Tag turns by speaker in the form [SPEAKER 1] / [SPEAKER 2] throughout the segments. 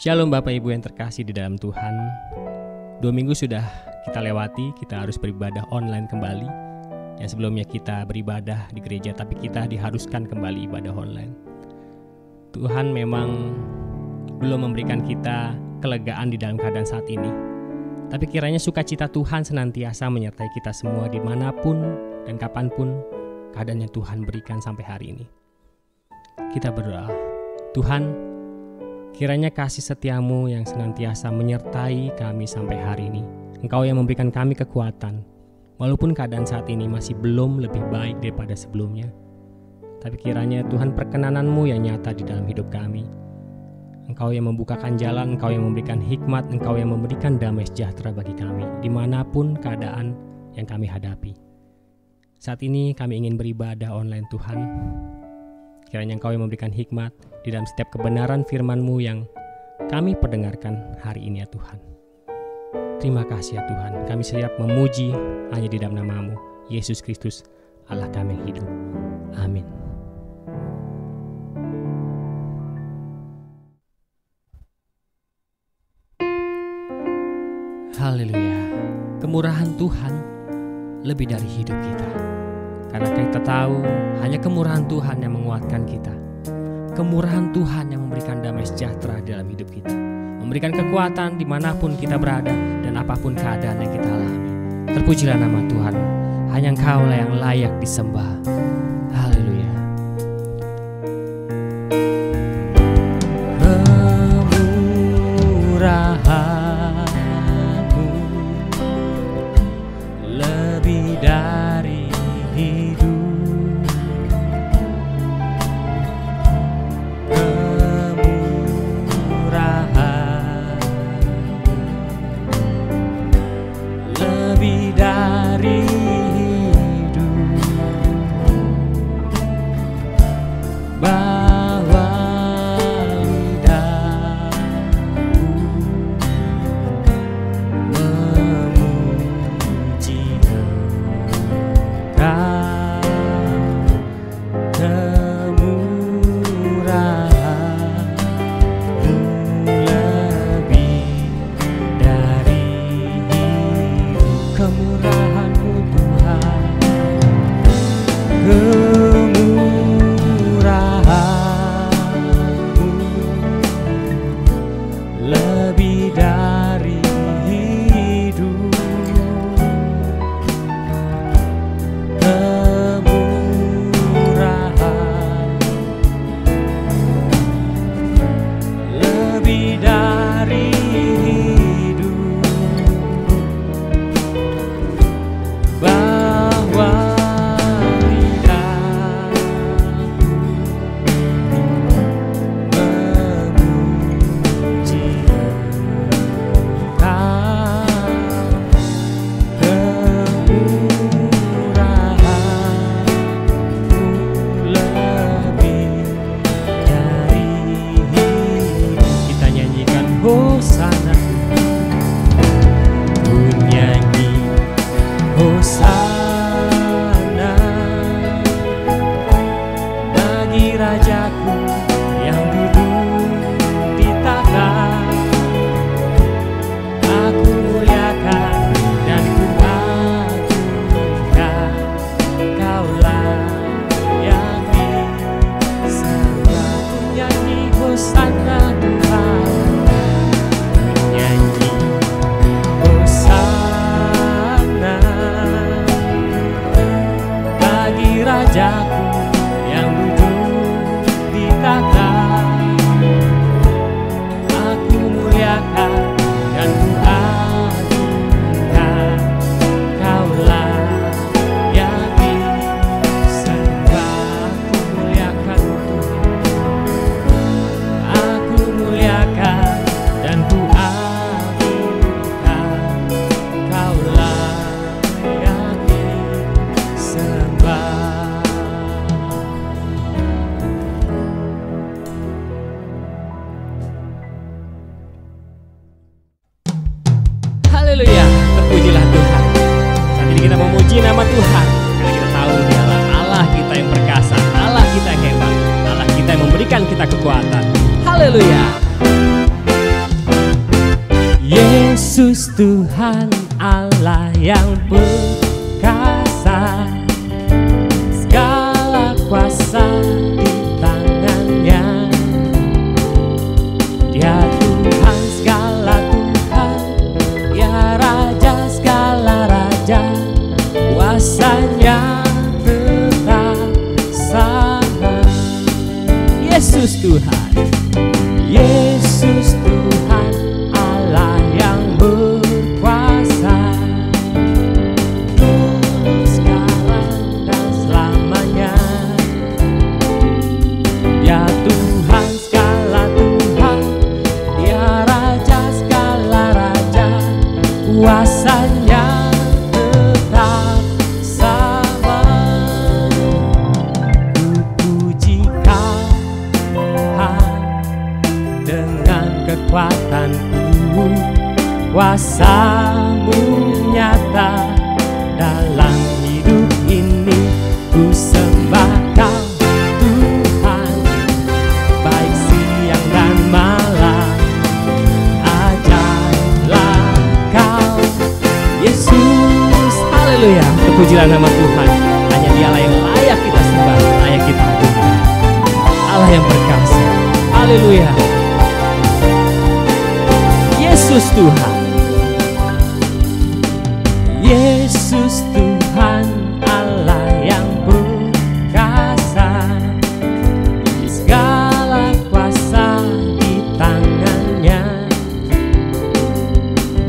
[SPEAKER 1] Shalom Bapak Ibu yang terkasih di dalam Tuhan. 2 minggu sudah kita lewati, kita harus beribadah online kembali. Yang sebelumnya kita beribadah di gereja, tapi kita diharuskan kembali ibadah online. Tuhan memang belum memberikan kita kelegaan di dalam keadaan saat ini. Tapi kiranya sukacita Tuhan senantiasa menyertai kita semua dimanapun dan kapanpun keadaan yang Tuhan berikan sampai hari ini. Kita berdoa, Tuhan, kiranya kasih setiamu yang senantiasa menyertai kami sampai hari ini. Engkau yang memberikan kami kekuatan, walaupun keadaan saat ini masih belum lebih baik daripada sebelumnya. Tapi kiranya Tuhan perkenananmu yang nyata di dalam hidup kami. Engkau yang membukakan jalan, Engkau yang memberikan hikmat, Engkau yang memberikan damai sejahtera bagi kami, dimanapun keadaan yang kami hadapi. Saat ini kami ingin beribadah online Tuhan. Kiranya Engkau yang memberikan hikmat di dalam setiap kebenaran firman-Mu yang kami perdengarkan hari ini ya Tuhan. Terima kasih ya Tuhan, kami siap memuji hanya di dalam nama-Mu, Yesus Kristus, Allah kami yang hidup. Amin. Haleluya. Kemurahan Tuhan lebih dari hidup kita. Karena kita tahu hanya kemurahan Tuhan yang menguatkan kita. Kemurahan Tuhan yang memberikan damai sejahtera dalam hidup kita. Memberikan kekuatan dimanapun kita berada dan apapun keadaan yang kita alami. Terpujilah nama Tuhan. Hanya Engkau-lah yang layak disembah. Haleluya. Kemurahan-Mu lebih dari hidup, kemurahan lebih dari hidup, bahwa lidahku memuji lebih dari hidup, kemurahan lebih dari hidup, bahwa lidahku memuji Hosana, ku nyanyi Hosana bagi Rajaku yang duduk di tahta. Aku muliakan dan ku agungkan, Kaulah yang disembah. Ku nyanyi Hosana Tuhan, ku nyanyi Hosana bagi Rajaku yang duduk di tahta. Aku muliakan dan ku agungkan, Kaulah yang disembah. Aku muliakan Tuhan, aku muliakan dan ku agungkan, Kaulah yang disembah. Haleluya, terpujilah Tuhan. Saat ini kita memuji nama Tuhan karena kita tahu Dialah Allah kita yang perkasa, Allah kita yang hebat, Allah kita yang memberikan kita kekuatan. Haleluya. Yesus Tuhan Allah yang perkasa, segala kuasa di tangannya. Dia Tuhan segala Tuhan, ya Raja segala Raja, kuasanya tetap sama. Yesus Tuhan, Yesus Tuhan Allah yang berkuasa, dulu sekarang dan selamanya. Dia Tuhan segala Tuhan, Dia Raja segala Raja, kuasanya tetap sama. Ku puji Kau Tuhan dengan kekuatanku, kuasa-Mu nyata dalam hidup ini. Ku sembah Kau Tuhan, baik siang dan malam. Ajaiblah Kau Yesus. Haleluya, terpujilah nama Tuhan. Hanya Dialah yang layak kita sembah, layak kita agungkan. Allah yang perkasa. Haleluya. Yesus Tuhan, Yesus Tuhan Allah yang perkasa, segala kuasa di tangannya.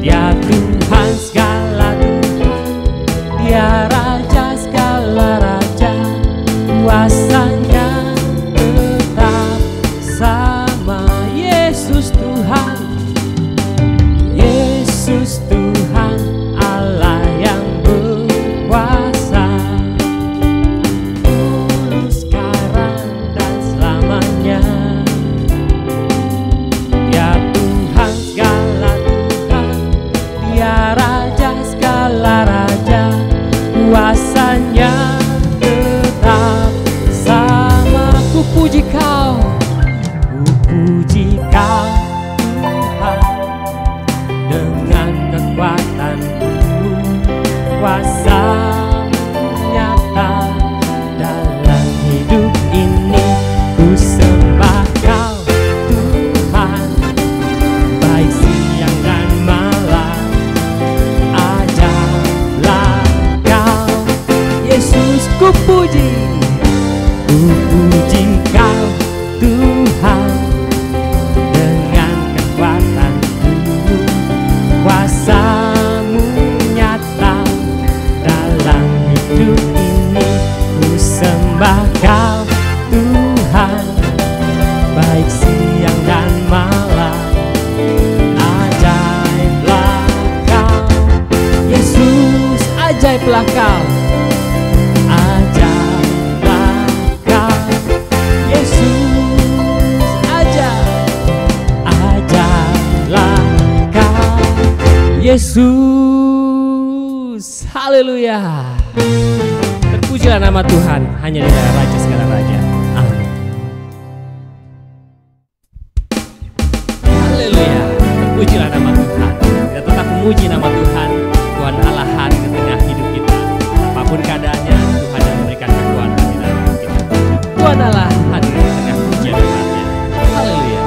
[SPEAKER 1] Dia Tuhan segala Tuhan, Dia Raja segala Raja, kuasanya tetap sama. Yesus Tuhan, Yesus Tuhan Allah yang berkuasa, dulu sekarang dan selamanya. Dia Tuhan segala Tuhan, Dia Raja segala Raja, kuasanya tetap sama. Ku puji Kau, ku puji Kau Tuhan dengan kekuatanku, kuasa-Mu nyata dalam hidup ini. Ku sembah Kau Tuhan, baik siang dan malam. Ajaiblah Kau Yesus. Ku puji Kau Tuhan dengan kekuatanku, kuasa-Mu nyata dalam hidup ini. Ku sembah Kau Tuhan, baik siang dan malam. Ajaiblah Kau Yesus, ajaiblah Kau, ajaiblah Kau Yesus, ajaib Yesus. Haleluya. Terpujilah nama Tuhan, hanya dia Raja segala raja. Amin. Haleluya. Terpujilah nama Tuhan. Kita tetap memuji nama Tuhan. Tuhan Allah hadir di tengah hidup kita. Apapun keadaannya, Tuhan yang memberikan kekuatan di dalam hidup kita. Tuhan Allah hadir di tengah pujian umatnya. Haleluya.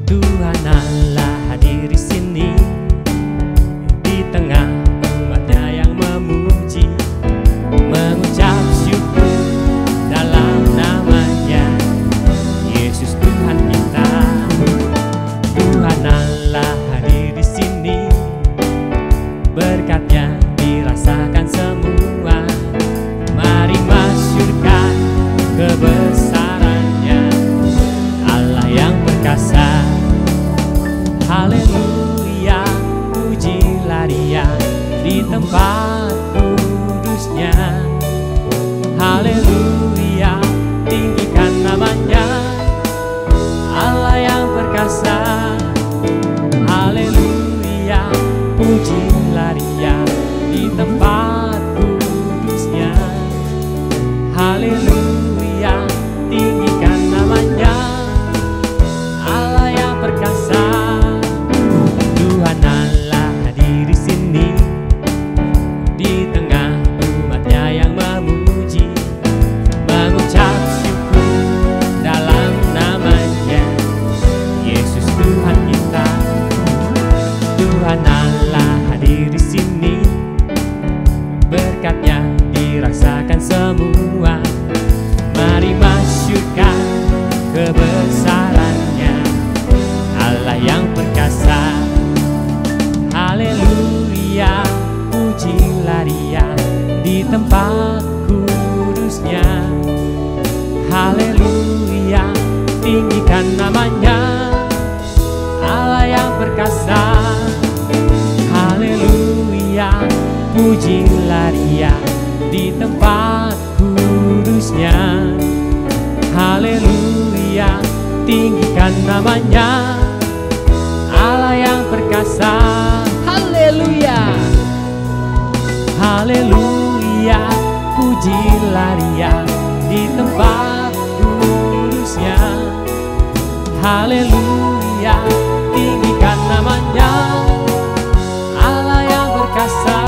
[SPEAKER 1] Tuhan Allah hadir di sini, di tengah umatnya yang memuji, mengucap syukur dalam namanya Yesus Tuhan kita. Tuhan Allah hadir di sini, berkatnya dirasakan semua. Mari masyurkan kebesarannya, Allah yang perkasa. Haleluya, pujilah Dia di tempat kudusnya. Haleluya, tinggikan namanya, Allah yang perkasa. Haleluya, pujilah Dia di tempat kudusnya. Haleluya, tinggikan namanya, Allah yang perkasa. Tuhan Allah hadir di sini, di tengah umatnya yang memuji, mengucap syukur dalam namanya Yesus Tuhan kita. Tuhan Allah hadir di sini, berkatnya dirasakan semua. Mari masyurkan kebesarannya, Allah yang perkasa. Haleluya, pujilah Dia di tempat kudusnya. Haleluya, tinggikan namanya, Allah yang perkasa. Haleluya, pujilah Dia di tempat kudusnya. Haleluya, tinggikan namanya, Allah yang perkasa. Haleluya, haleluya, pujilah Dia di tempat kudusnya. Haleluya, tinggikan namanya, Allah yang perkasa.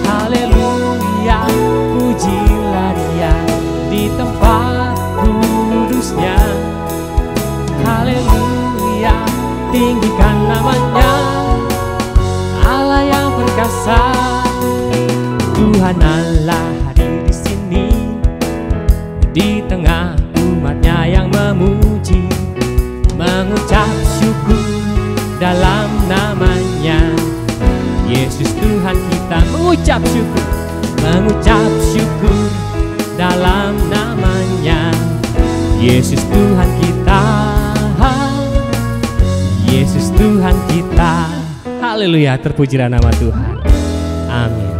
[SPEAKER 1] Haleluya, pujilah Dia di tempat kudusnya. Haleluya, tinggikan namanya, Allah yang perkasa. Tuhan Allah hadir di sini, di tengah umatnya yang memuji, mengucap syukur dalam namanya Yesus Tuhan kita. Mengucap syukur, mengucap syukur dalam namanya Yesus Tuhan kita. Yesus Tuhan kita. Haleluya, terpujilah nama Tuhan. Amin.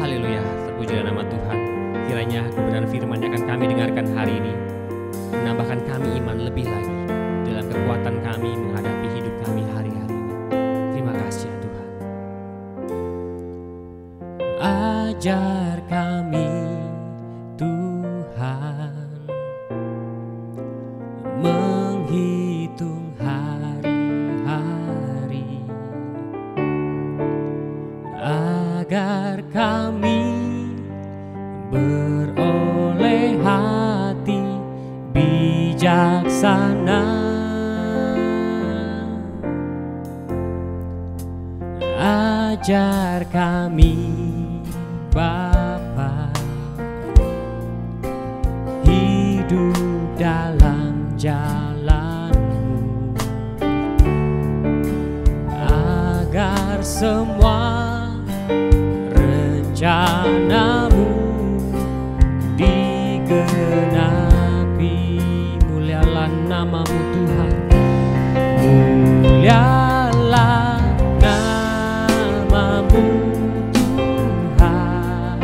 [SPEAKER 1] Haleluya, terpujilah nama Tuhan. Kiranya kebenaran firman yang akan kami dengarkan hari ini menambahkan kami iman lebih lagi dalam kekuatan kami menghadapi hidup kami hari-hari ini. Terima kasih ya Tuhan. Ajar kami Tuhan menghitung hari-hari, agar kami beroleh hati bijaksana. Ajar kami Bapa hidup dalam jalan-Mu, agar semua rencana-Mu digenapi. Mulialah nama-Mu Tuhan, mulialah nama-Mu Tuhan,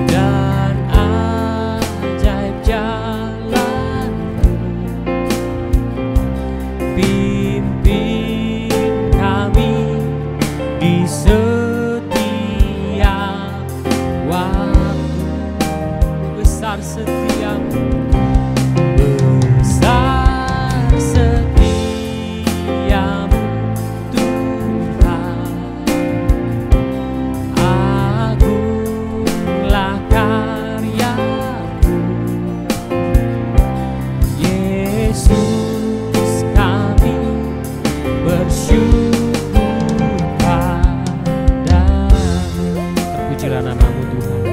[SPEAKER 1] dan besar setiamu, besar setiamu Tuhan. Agunglah karyamu, Yesus, kami bersyukur padamu. Terpujilah namamu Tuhan,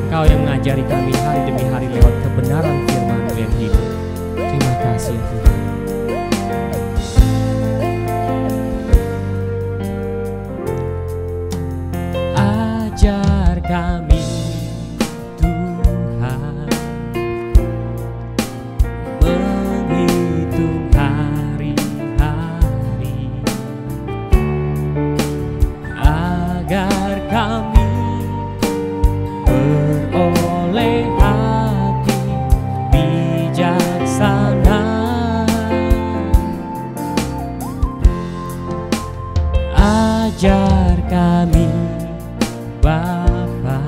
[SPEAKER 1] Engkau yang mengajari kami hari demi hari lewat kebenaran firman-Mu yang hidup. Terima kasih ya Tuhan. Ajar kami Tuhan menghitung hari-hari, agar kami beroleh hati bijaksana. Ajar kami Bapa,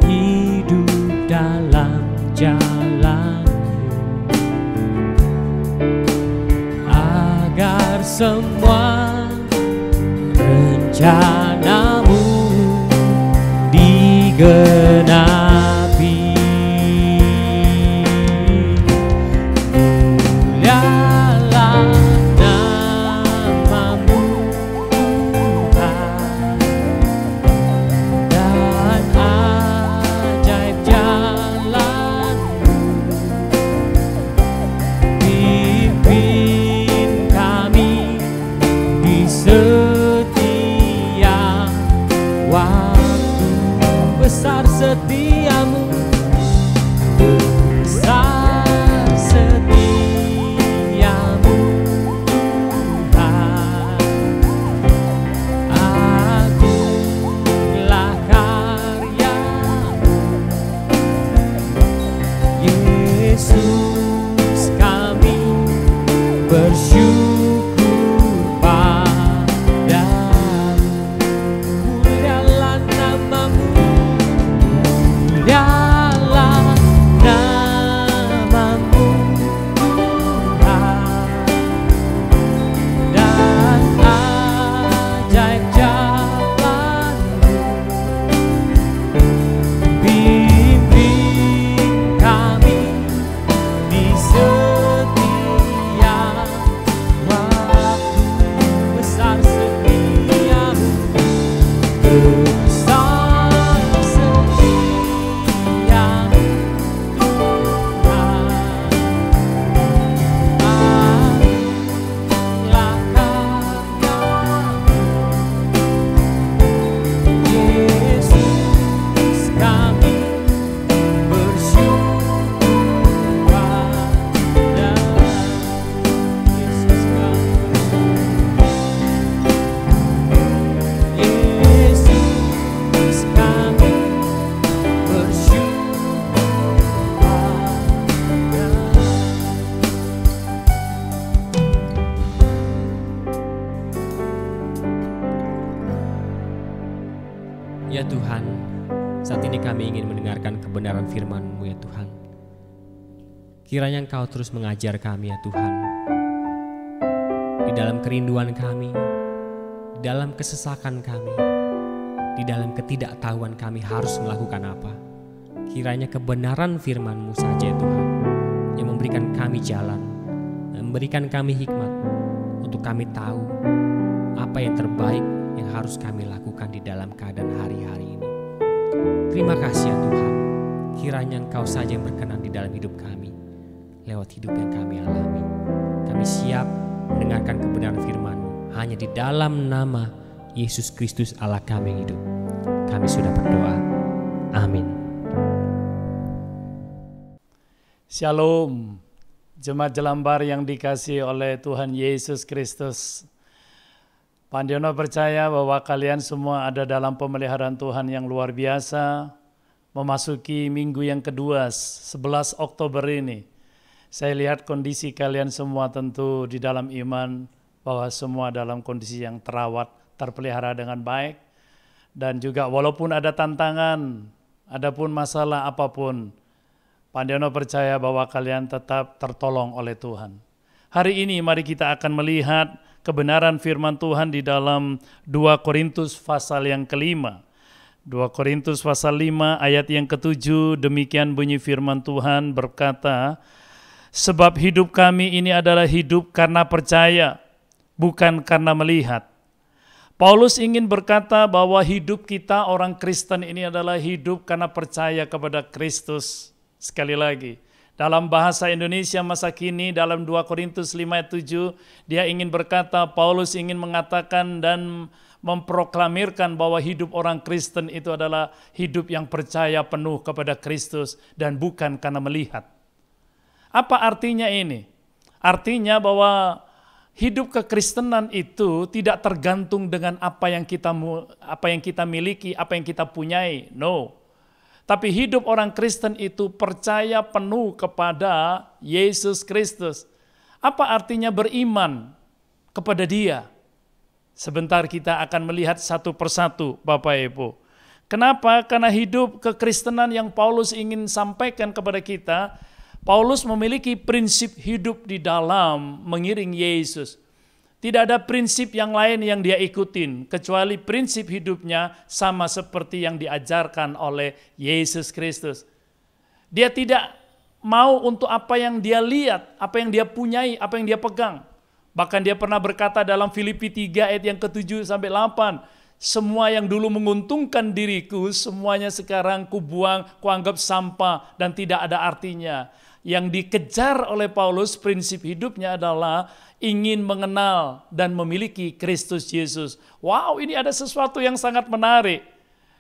[SPEAKER 1] hidup dalam jalan-Mu, agar semua rencana-Mu digenapi. Mulialah namamu Tuhan, dan ajaib jalan-Mu. Pimpin kami di setiap waktu, besar setiamu, besar setiamu Tuhan. Agunglah karya-Mu, Yesus, kami bersyukur padamu. Mulialah namamu, mulialah namamu Tuhan, dan ajaib jalan-Mu. Bimbing kami di setiap waktu, besar setiamu, besar setiamu Tuhan. Agunglah karya-Mu, Yesus, kami bersyukur padamu. Yesus, Yesus, kami bersyukur padamu. Ya Tuhan, saat ini kami ingin mendengarkan kebenaran firman-Mu ya Tuhan. Kiranya Engkau terus mengajar kami ya Tuhan, di dalam kerinduan kami, di dalam kesesakan kami, di dalam ketidaktahuan kami harus melakukan apa. Kiranya kebenaran firman-Mu saja ya Tuhan, yang memberikan kami jalan, memberikan kami hikmat untuk kami tahu apa yang terbaik yang harus kami lakukan di dalam keadaan hari-hari ini. Terima kasih ya Tuhan, kiranya Engkau saja yang berkenan di dalam hidup kami, lewat hidup yang kami alami. Kami siap mendengarkan kebenaran firman-Mu hanya di dalam nama Yesus Kristus Allah kami yang hidup. Kami sudah berdoa. Amin.
[SPEAKER 2] Shalom, jemaat Jelambar yang dikasihi oleh Tuhan Yesus Kristus. Pandiono percaya bahwa kalian semua ada dalam pemeliharaan Tuhan yang luar biasa. Memasuki minggu yang kedua, 11 Oktober ini. Saya lihat kondisi kalian semua tentu di dalam iman, bahwa semua dalam kondisi yang terawat, terpelihara dengan baik. Dan juga walaupun ada tantangan, Adapun masalah apapun, Pandiono percaya bahwa kalian tetap tertolong oleh Tuhan. Hari ini mari kita akan melihat kebenaran firman Tuhan di dalam 2 Korintus pasal yang kelima. 2 Korintus pasal 5 ayat yang ke-7, demikian bunyi firman Tuhan berkata, sebab hidup kami ini adalah hidup karena percaya, bukan karena melihat. Paulus ingin berkata bahwa hidup kita orang Kristen ini adalah hidup karena percaya kepada Kristus. Sekali lagi, dalam bahasa Indonesia masa kini, dalam 2 Korintus 5 ayat 7, dia ingin berkata, Paulus ingin mengatakan dan memproklamirkan bahwa hidup orang Kristen itu adalah hidup yang percaya penuh kepada Kristus dan bukan karena melihat. Apa artinya ini? Artinya bahwa hidup kekristenan itu tidak tergantung dengan apa yang kita miliki, apa yang kita punyai. No. Tapi hidup orang Kristen itu percaya penuh kepada Yesus Kristus. Apa artinya beriman kepada Dia? Sebentar kita akan melihat satu persatu, Bapak Ibu. Kenapa? Karena hidup kekristenan yang Paulus ingin sampaikan kepada kita, Paulus memiliki prinsip hidup di dalam mengiring Yesus. Tidak ada prinsip yang lain yang dia ikutin, kecuali prinsip hidupnya sama seperti yang diajarkan oleh Yesus Kristus. Dia tidak mau untuk apa yang dia lihat, apa yang dia punyai, apa yang dia pegang. Bahkan dia pernah berkata dalam Filipi 3 ayat yang ke-7 sampai 8, semua yang dulu menguntungkan diriku, semuanya sekarang kubuang, kuanggap sampah dan tidak ada artinya. Yang dikejar oleh Paulus, prinsip hidupnya adalah ingin mengenal dan memiliki Kristus Yesus. Wow, ini ada sesuatu yang sangat menarik.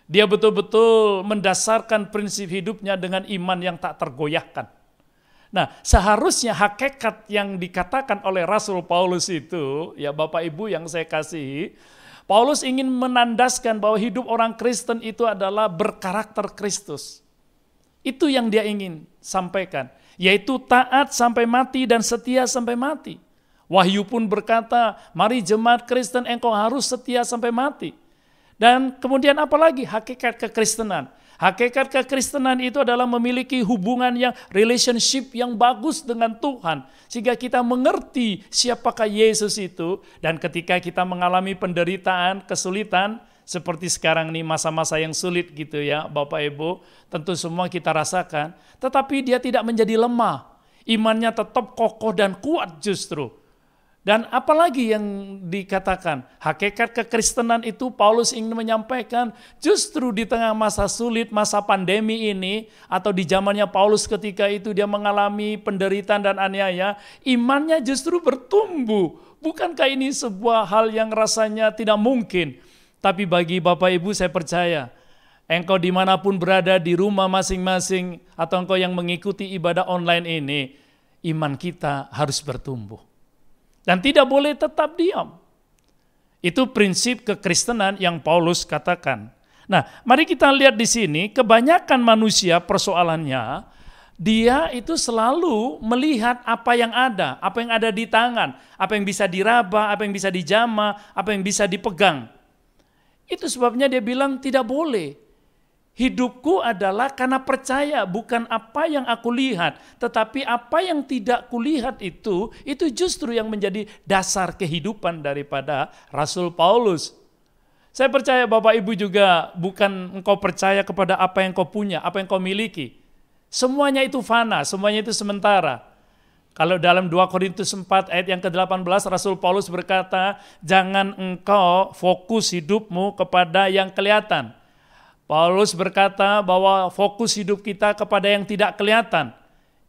[SPEAKER 2] Dia betul-betul mendasarkan prinsip hidupnya dengan iman yang tak tergoyahkan. Nah, seharusnya hakikat yang dikatakan oleh Rasul Paulus itu, ya Bapak Ibu yang saya kasihi, Paulus ingin menandaskan bahwa hidup orang Kristen itu adalah berkarakter Kristus. Itu yang dia ingin sampaikan, yaitu taat sampai mati dan setia sampai mati. Wahyu pun berkata, mari jemaat Kristen engkau harus setia sampai mati. Dan kemudian apalagi hakikat kekristenan? Hakikat kekristenan itu adalah memiliki hubungan yang relationship yang bagus dengan Tuhan. Sehingga kita mengerti siapakah Yesus itu. Dan ketika kita mengalami penderitaan, kesulitan, seperti sekarang ini masa-masa yang sulit gitu ya Bapak Ibu. Tentu semua kita rasakan. Tetapi dia tidak menjadi lemah. Imannya tetap kokoh dan kuat justru. Dan apalagi yang dikatakan, hakikat kekristenan itu Paulus ingin menyampaikan justru di tengah masa sulit, masa pandemi ini, atau di zamannya Paulus ketika itu dia mengalami penderitaan dan aniaya, imannya justru bertumbuh. Bukankah ini sebuah hal yang rasanya tidak mungkin? Tapi bagi Bapak Ibu saya percaya, engkau dimanapun berada di rumah masing-masing, atau engkau yang mengikuti ibadah online ini, iman kita harus bertumbuh. Dan tidak boleh tetap diam. Itu prinsip kekristenan yang Paulus katakan. Nah, mari kita lihat di sini, kebanyakan manusia persoalannya, dia itu selalu melihat apa yang ada di tangan, apa yang bisa diraba, apa yang bisa dijamah, apa yang bisa dipegang. Itu sebabnya dia bilang tidak boleh. Hidupku adalah karena percaya, bukan apa yang aku lihat. Tetapi apa yang tidak kulihat itu justru yang menjadi dasar kehidupan daripada Rasul Paulus. Saya percaya Bapak Ibu juga bukan engkau percaya kepada apa yang kau punya, apa yang kau miliki. Semuanya itu fana, semuanya itu sementara. Kalau dalam 2 Korintus 4 ayat yang ke-18 Rasul Paulus berkata, jangan engkau fokus hidupmu kepada yang kelihatan. Paulus berkata bahwa fokus hidup kita kepada yang tidak kelihatan.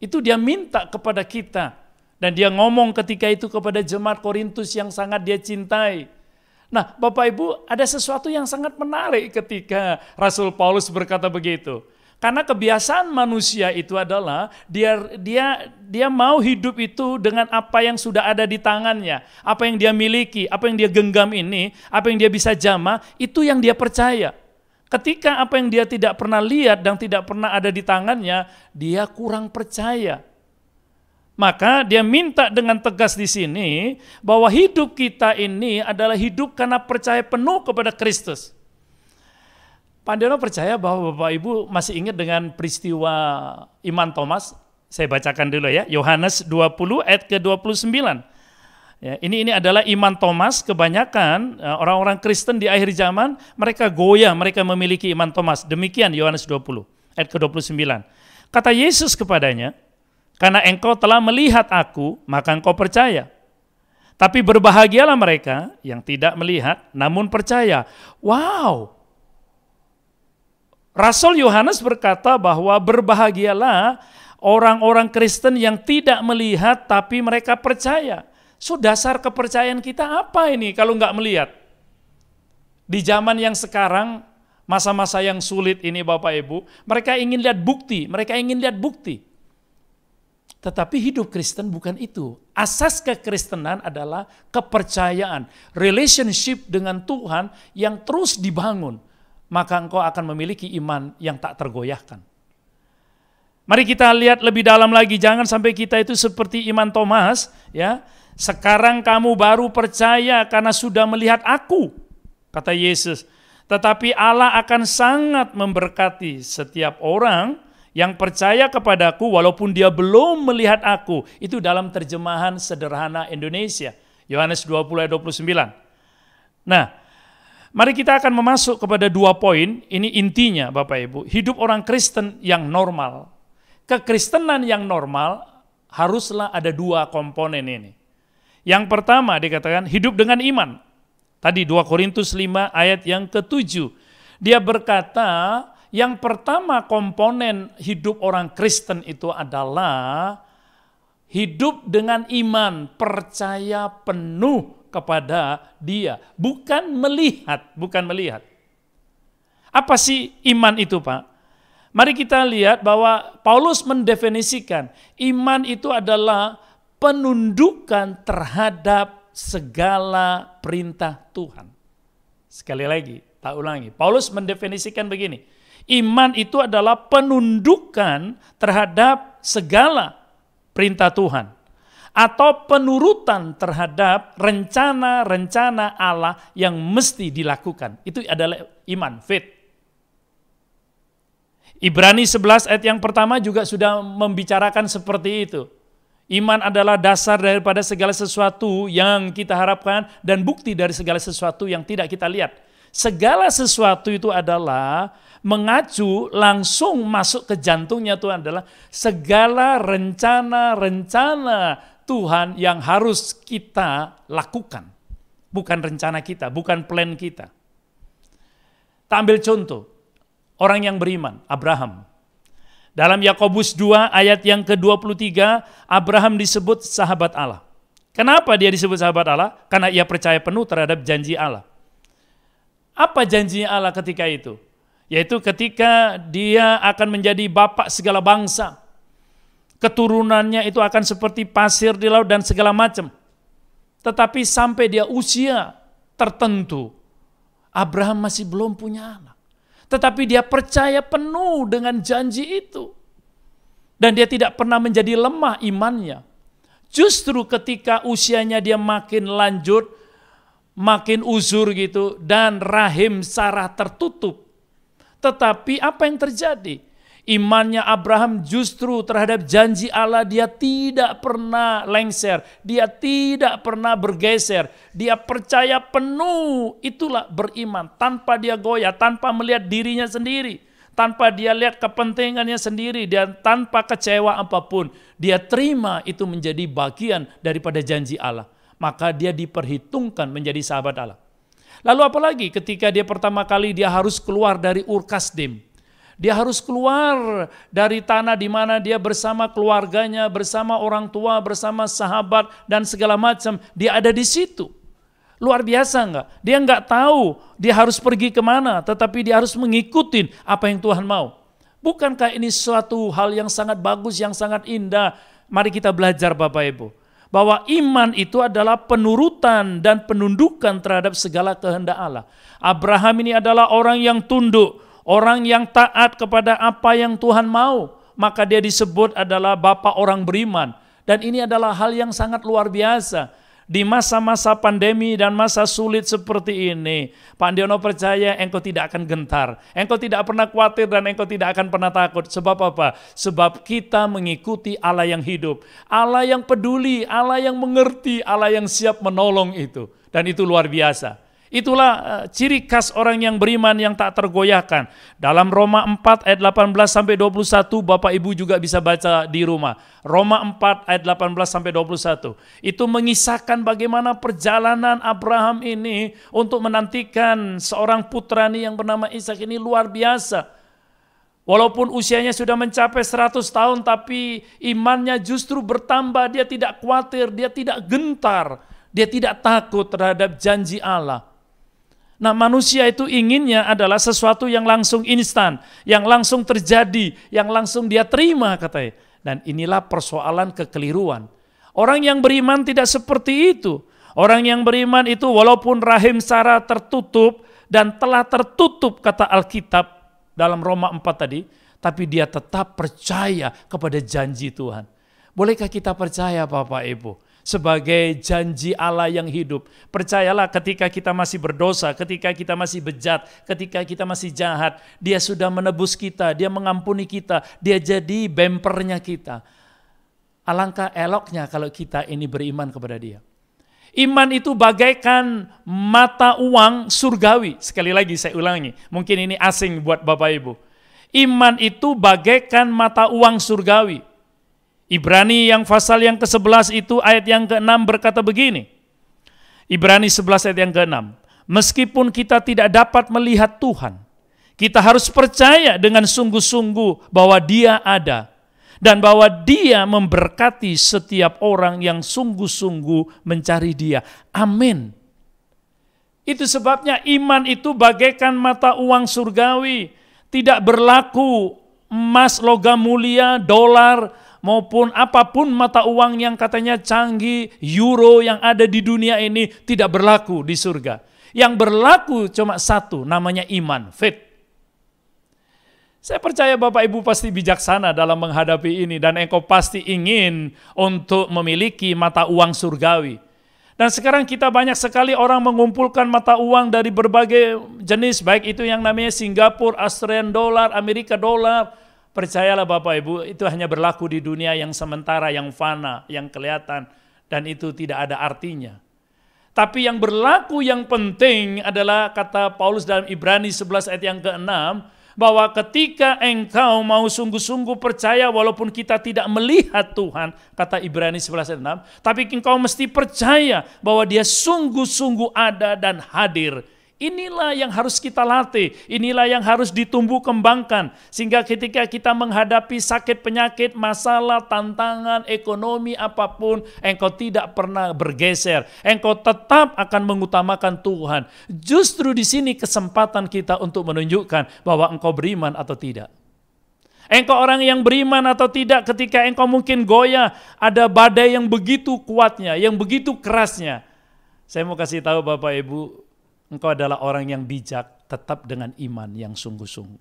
[SPEAKER 2] Itu dia minta kepada kita. Dan dia ngomong ketika itu kepada jemaat Korintus yang sangat dia cintai. Nah Bapak Ibu, ada sesuatu yang sangat menarik ketika Rasul Paulus berkata begitu. Karena kebiasaan manusia itu adalah dia mau hidup itu dengan apa yang sudah ada di tangannya. Apa yang dia miliki, apa yang dia genggam ini, apa yang dia bisa jamah, itu yang dia percaya. Ketika apa yang dia tidak pernah lihat dan tidak pernah ada di tangannya, dia kurang percaya. Maka dia minta dengan tegas di sini bahwa hidup kita ini adalah hidup karena percaya penuh kepada Kristus. Pandiono percaya bahwa Bapak Ibu masih ingat dengan peristiwa iman Thomas. Saya bacakan dulu ya, Yohanes 20 ayat ke-29. Ya, ini adalah iman Thomas. Kebanyakan orang-orang Kristen di akhir zaman, mereka goyah, mereka memiliki iman Thomas. Demikian Yohanes 20 ayat ke-29. Kata Yesus kepadanya, karena engkau telah melihat aku, maka engkau percaya. Tapi berbahagialah mereka yang tidak melihat, namun percaya. Wow! Rasul Yohanes berkata bahwa berbahagialah orang-orang Kristen yang tidak melihat tapi mereka percaya. So dasar kepercayaan kita apa ini kalau nggak melihat? Di zaman yang sekarang, masa-masa yang sulit ini Bapak Ibu, mereka ingin lihat bukti, Tetapi hidup Kristen bukan itu. Asas kekristenan adalah kepercayaan, relationship dengan Tuhan yang terus dibangun. Maka engkau akan memiliki iman yang tak tergoyahkan. Mari kita lihat lebih dalam lagi, jangan sampai kita itu seperti iman Thomas, ya. Sekarang kamu baru percaya karena sudah melihat aku, kata Yesus. Tetapi Allah akan sangat memberkati setiap orang yang percaya kepadaku walaupun dia belum melihat aku. Itu dalam terjemahan sederhana Indonesia, Yohanes 20 ayat 29. Nah, mari kita akan memasuk kepada 2 poin, ini intinya Bapak Ibu, hidup orang Kristen yang normal. Kekristenan yang normal haruslah ada 2 komponen ini. Yang pertama dikatakan hidup dengan iman. Tadi 2 Korintus 5 ayat yang ke-7. Dia berkata, yang pertama komponen hidup orang Kristen itu adalah hidup dengan iman, percaya penuh kepada Dia, bukan melihat. Apa sih iman itu, Pak? Mari kita lihat bahwa Paulus mendefinisikan iman itu adalah penundukan terhadap segala perintah Tuhan. Sekali lagi, tak ulangi. Paulus mendefinisikan begini, iman itu adalah penundukan terhadap segala perintah Tuhan, atau penurutan terhadap rencana-rencana Allah yang mesti dilakukan. Itu adalah iman, faith. Ibrani 11 ayat yang pertama juga sudah membicarakan seperti itu. Iman adalah dasar daripada segala sesuatu yang kita harapkan dan bukti dari segala sesuatu yang tidak kita lihat. Segala sesuatu itu adalah mengacu langsung masuk ke jantungnya Tuhan, adalah segala rencana-rencana Tuhan yang harus kita lakukan. Bukan rencana kita, bukan plan kita. Kita ambil contoh, orang yang beriman, Abraham. Dalam Yakobus 2 ayat yang ke-23, Abraham disebut sahabat Allah. Kenapa dia disebut sahabat Allah? Karena ia percaya penuh terhadap janji Allah. Apa janjinya Allah ketika itu? Yaitu ketika dia akan menjadi bapak segala bangsa. Keturunannya itu akan seperti pasir di laut dan segala macam. Tetapi sampai dia usia tertentu, Abraham masih belum punya anak. Tetapi dia percaya penuh dengan janji itu. Dan dia tidak pernah menjadi lemah imannya. Justru ketika usianya dia makin lanjut, makin uzur gitu, dan rahim Sarah tertutup. Tetapi apa yang terjadi? Imannya Abraham justru terhadap janji Allah dia tidak pernah lengser, dia tidak pernah bergeser, dia percaya penuh, itulah beriman, tanpa dia goyah, tanpa melihat dirinya sendiri, tanpa dia lihat kepentingannya sendiri, dan tanpa kecewa apapun, dia terima itu menjadi bagian daripada janji Allah. Maka dia diperhitungkan menjadi sahabat Allah. Lalu apalagi ketika dia pertama kali dia harus keluar dari Ur Kasdim. Dia harus keluar dari tanah di mana dia bersama keluarganya, bersama orang tua, bersama sahabat dan segala macam. Dia ada di situ. Luar biasa enggak? Dia enggak tahu dia harus pergi kemana, tetapi dia harus mengikuti apa yang Tuhan mau. Bukankah ini suatu hal yang sangat bagus, yang sangat indah? Mari kita belajar Bapak Ibu. Bahwa iman itu adalah penurutan dan penundukan terhadap segala kehendak Allah. Abraham ini adalah orang yang tunduk, orang yang taat kepada apa yang Tuhan mau. Maka dia disebut adalah bapa orang beriman. Dan ini adalah hal yang sangat luar biasa. Di masa-masa pandemi dan masa sulit seperti ini, Pak Andiono percaya engkau tidak akan gentar, engkau tidak pernah khawatir dan engkau tidak akan pernah takut. Sebab apa? Sebab kita mengikuti Allah yang hidup, Allah yang peduli, Allah yang mengerti, Allah yang siap menolong itu. Dan itu luar biasa. Itulah ciri khas orang yang beriman yang tak tergoyahkan. Dalam Roma 4 ayat 18 sampai 21, Bapak Ibu juga bisa baca di rumah. Roma 4 ayat 18 sampai 21. Itu mengisahkan bagaimana perjalanan Abraham ini untuk menantikan seorang putrani yang bernama Ishak ini luar biasa. Walaupun usianya sudah mencapai 100 tahun, tapi imannya justru bertambah. Dia tidak khawatir, dia tidak gentar, dia tidak takut terhadap janji Allah. Nah, manusia itu inginnya adalah sesuatu yang langsung instan, yang langsung terjadi, yang langsung dia terima katanya. Dan inilah persoalan kekeliruan. Orang yang beriman tidak seperti itu. Orang yang beriman itu walaupun rahim Sarah tertutup dan telah tertutup kata Alkitab dalam Roma 4 tadi, tapi dia tetap percaya kepada janji Tuhan. Bolehkah kita percaya Bapak Ibu? Sebagai janji Allah yang hidup. Percayalah ketika kita masih berdosa, ketika kita masih bejat, ketika kita masih jahat, Dia sudah menebus kita, Dia mengampuni kita, Dia jadi bempernya kita. Alangkah eloknya kalau kita ini beriman kepada Dia. Iman itu bagaikan mata uang surgawi. Sekali lagi saya ulangi, mungkin ini asing buat Bapak Ibu. Iman itu bagaikan mata uang surgawi. Ibrani yang pasal yang ke-11 itu ayat yang ke-6 berkata begini. Ibrani 11 ayat yang ke-6. Meskipun kita tidak dapat melihat Tuhan, kita harus percaya dengan sungguh-sungguh bahwa Dia ada. Dan bahwa Dia memberkati setiap orang yang sungguh-sungguh mencari Dia. Amin. Itu sebabnya iman itu bagaikan mata uang surgawi. Tidak berlaku emas, logam mulia, dolar, maupun apapun mata uang yang katanya canggih, euro yang ada di dunia ini tidak berlaku di surga. Yang berlaku cuma satu, namanya iman, faith. Saya percaya Bapak Ibu pasti bijaksana dalam menghadapi ini dan engkau pasti ingin untuk memiliki mata uang surgawi. Dan sekarang kita banyak sekali orang mengumpulkan mata uang dari berbagai jenis, baik itu yang namanya Singapura, Australian dollar, Amerika dollar. Percayalah Bapak Ibu, itu hanya berlaku di dunia yang sementara, yang fana, yang kelihatan, dan itu tidak ada artinya. Tapi yang berlaku yang penting adalah kata Paulus dalam Ibrani 11 ayat yang ke-6, bahwa ketika engkau mau sungguh-sungguh percaya walaupun kita tidak melihat Tuhan, kata Ibrani 11 ayat 6, tapi engkau mesti percaya bahwa Dia sungguh-sungguh ada dan hadir. Inilah yang harus kita latih, inilah yang harus ditumbuh kembangkan. Sehingga ketika kita menghadapi sakit penyakit, masalah, tantangan, ekonomi apapun, engkau tidak pernah bergeser. Engkau tetap akan mengutamakan Tuhan. Justru di sini kesempatan kita untuk menunjukkan bahwa engkau beriman atau tidak. Engkau orang yang beriman atau tidak ketika engkau mungkin goyah, ada badai yang begitu kuatnya, yang begitu kerasnya. Saya mau kasih tahu Bapak Ibu, engkau adalah orang yang bijak, tetap dengan iman yang sungguh-sungguh.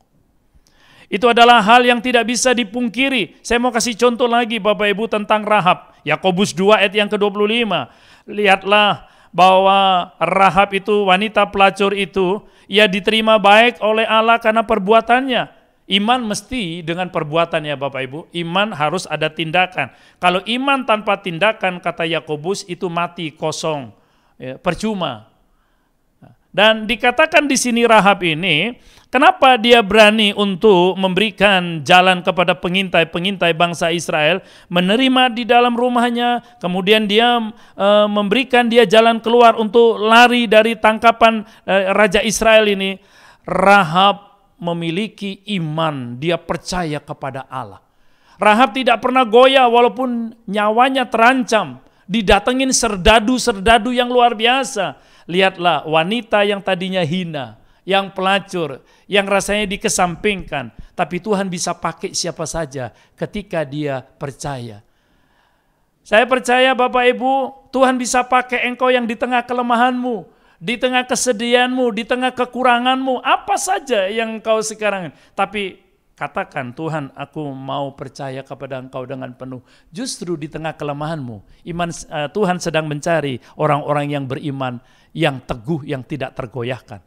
[SPEAKER 2] Itu adalah hal yang tidak bisa dipungkiri. Saya mau kasih contoh lagi Bapak Ibu tentang Rahab. Yakobus 2 ayat yang ke-25. Lihatlah bahwa Rahab itu, wanita pelacur itu, ia diterima baik oleh Allah karena perbuatannya. Iman mesti dengan perbuatannya Bapak Ibu. Iman harus ada tindakan. Kalau iman tanpa tindakan, kata Yakobus, itu mati, kosong, ya, percuma. Dan dikatakan di sini Rahab ini, kenapa dia berani untuk memberikan jalan kepada pengintai-pengintai bangsa Israel, menerima di dalam rumahnya, kemudian dia memberikan dia jalan keluar untuk lari dari tangkapan Raja Israel ini. Rahab memiliki iman, dia percaya kepada Allah. Rahab tidak pernah goyah walaupun nyawanya terancam, didatengin serdadu-serdadu yang luar biasa. Lihatlah wanita yang tadinya hina, yang pelacur, yang rasanya dikesampingkan. Tapi Tuhan bisa pakai siapa saja ketika dia percaya. Saya percaya Bapak Ibu, Tuhan bisa pakai engkau yang di tengah kelemahanmu, di tengah kesedihanmu, di tengah kekuranganmu, apa saja yang engkau sekarang. Tapi katakan, Tuhan, aku mau percaya kepada Engkau dengan penuh. Justru di tengah kelemahanmu, Tuhan sedang mencari orang-orang yang beriman, yang teguh, yang tidak tergoyahkan.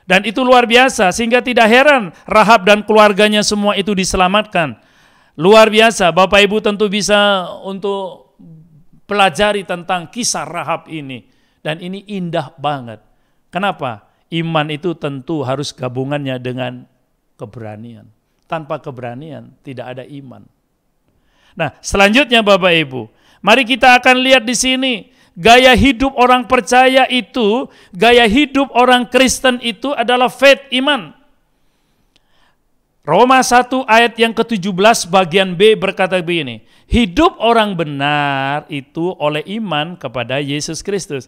[SPEAKER 2] Dan itu luar biasa, sehingga tidak heran Rahab dan keluarganya semua itu diselamatkan. Luar biasa, Bapak Ibu tentu bisa untuk pelajari tentang kisah Rahab ini. Dan ini indah banget. Kenapa? Iman itu tentu harus gabungannya dengan keberanian. Tanpa keberanian tidak ada iman. Nah, selanjutnya Bapak Ibu, mari kita akan lihat di sini gaya hidup orang percaya itu, gaya hidup orang Kristen itu adalah faith, iman. Roma 1 ayat yang ke-17 bagian B berkata begini, hidup orang benar itu oleh iman kepada Yesus Kristus.